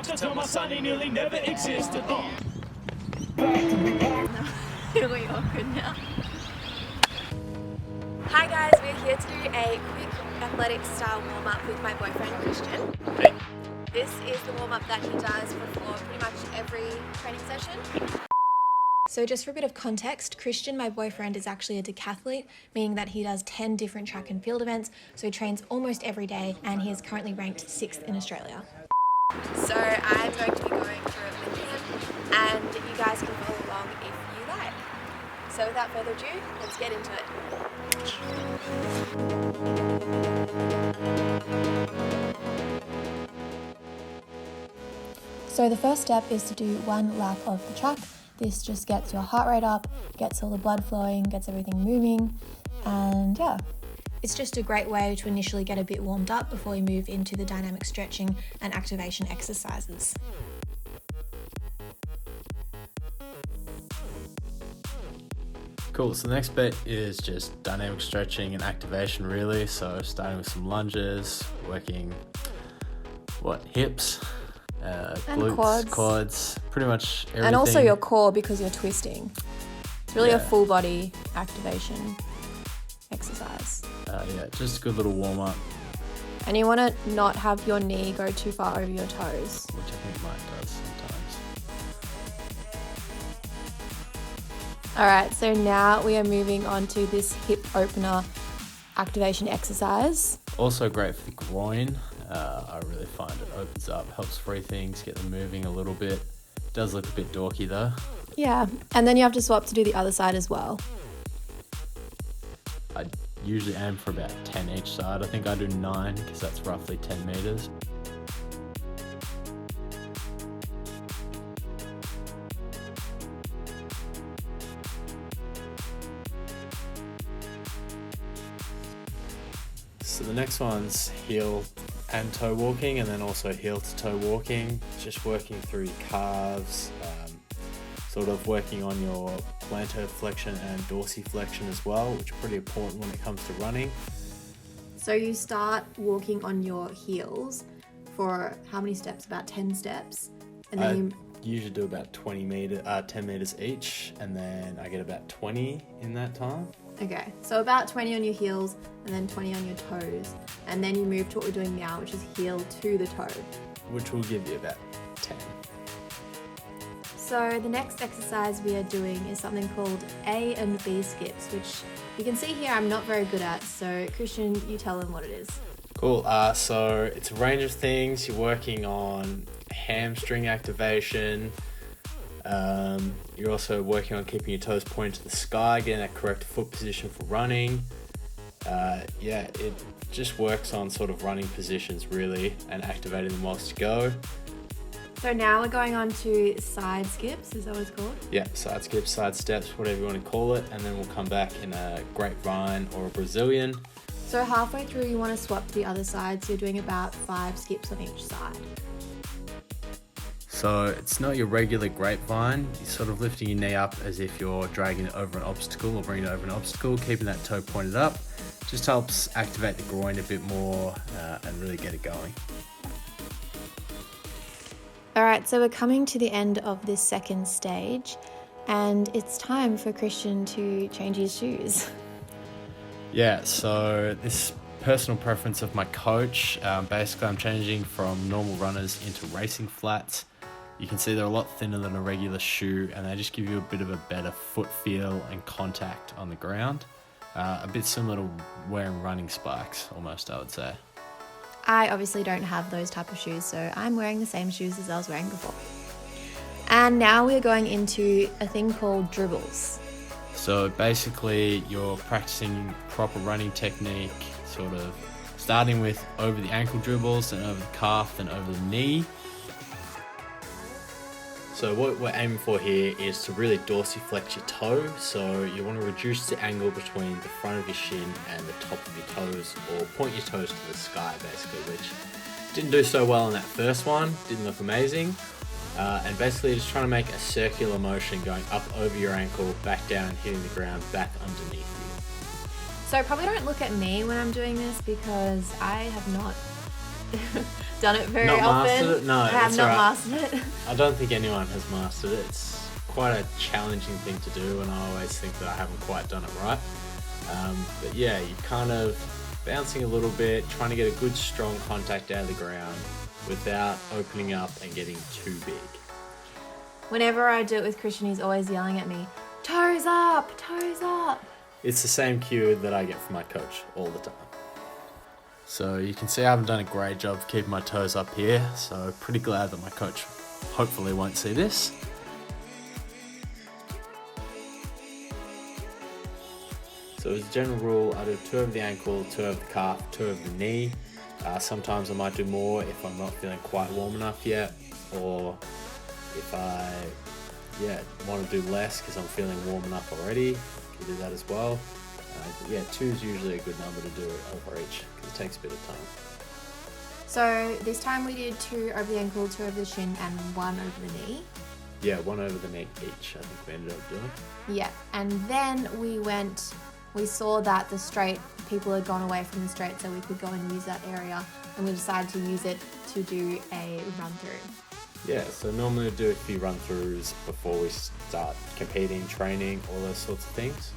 To tell my son he nearly never existed. Really awkward now. Hi guys, we're here to do a quick athletic style warm-up with my boyfriend Christian. Hey. This is the warm-up that he does before pretty much every training session. So just for a bit of context, Christian, my boyfriend, is actually a decathlete, meaning that he does 10 different track and field events, so he trains almost every day, and he is currently ranked 6th in Australia. So I'm going to be going through it with him, and you guys can follow along if you like. So without further ado, let's get into it. So the first step is to do one lap of the track. This just gets your heart rate up, gets all the blood flowing, gets everything moving, and yeah. It's just a great way to initially get a bit warmed up before you move into the dynamic stretching and activation exercises. Cool, so the next bit is just dynamic stretching and activation really. So starting with some lunges, working hips, glutes, quads, pretty much everything. And also your core because you're twisting. It's really a full body activation exercise. Just a good little warm up. And you want to not have your knee go too far over your toes. Which I think mine does sometimes. Alright, so now we are moving on to this hip opener activation exercise. Also great for the groin. I really find it opens up, helps free things, get them moving a little bit. Does look a bit dorky though. Yeah, and then you have to swap to do the other side as well. I usually aim for about 10 each side. I think I do 9 because that's roughly 10 meters. So the next one's heel and toe walking, and then also heel to toe walking, just working through your calves, sort of working on your plantar flexion and dorsiflexion as well, which are pretty important when it comes to running. So you start walking on your heels for how many steps? About 10 steps. And then I usually do about 10 meters each, and then I get about 20 in that time. Okay, so about 20 on your heels and then 20 on your toes. And then you move to what we're doing now, which is heel to the toe. Which will give you about 10. So the next exercise we are doing is something called A and B skips, which you can see here I'm not very good at. So Christian, you tell them what it is. Cool, so it's a range of things. You're working on hamstring activation. You're also working on keeping your toes pointed to the sky, getting that correct foot position for running. It just works on sort of running positions really and activating them whilst you go. So now we're going on to side skips, is that what it's called? Yeah, side skips, side steps, whatever you want to call it, and then we'll come back in a grapevine or a Brazilian. So halfway through you want to swap to the other side, so you're doing about 5 skips on each side. So it's not your regular grapevine, you're sort of lifting your knee up as if you're dragging it over an obstacle or bringing it over an obstacle, keeping that toe pointed up. Just helps activate the groin a bit more and really get it going. Alright, so we're coming to the end of this second stage, and it's time for Christian to change his shoes. Yeah, so this personal preference of my coach, basically I'm changing from normal runners into racing flats. You can see they're a lot thinner than a regular shoe, and they just give you a bit of a better foot feel and contact on the ground. A bit similar to wearing running spikes, almost, I would say. I obviously don't have those type of shoes, so I'm wearing the same shoes as I was wearing before. And now we're going into a thing called dribbles. So basically you're practicing proper running technique, sort of starting with over the ankle dribbles, then over the calf, then over the knee. So what we're aiming for here is to really dorsiflex your toe. So you want to reduce the angle between the front of your shin and the top of your toes, or point your toes to the sky basically, which didn't do so well in that first one, didn't look amazing. And basically just trying to make a circular motion going up over your ankle, back down, hitting the ground, back underneath you. So probably don't look at me when I'm doing this because I have not done it very Not often. mastered it? No, I have it's not alright. mastered it. I don't think anyone has mastered it. It's quite a challenging thing to do, and I always think that I haven't quite done it right. But yeah, you're kind of bouncing a little bit, trying to get a good strong contact out of the ground without opening up and getting too big. Whenever I do it with Christian, he's always yelling at me, toes up, toes up. It's the same cue that I get from my coach all the time. So you can see I haven't done a great job of keeping my toes up here, so pretty glad that my coach hopefully won't see this. So as a general rule, I do 2 over the ankle, 2 over the calf, 2 over the knee. Sometimes I might do more if I'm not feeling quite warm enough yet, or if I want to do less because I'm feeling warm enough already, I can do that as well. But yeah, 2 is usually a good number to do over each because it takes a bit of time. So this time we did 2 over the ankle, 2 over the shin, and 1 over the knee. Yeah, 1 over the knee each, I think we ended up doing. Yeah, and then we saw that the straight, people had gone away from the straight, so we could go and use that area, and we decided to use it to do a run through. Yeah, so normally we do a few run throughs before we start competing, training, all those sorts of things.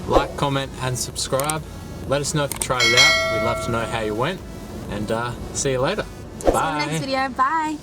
Like, comment and subscribe. Let us know if you tried it out. We'd love to know how you went, and see you later. See you in the next video. Bye.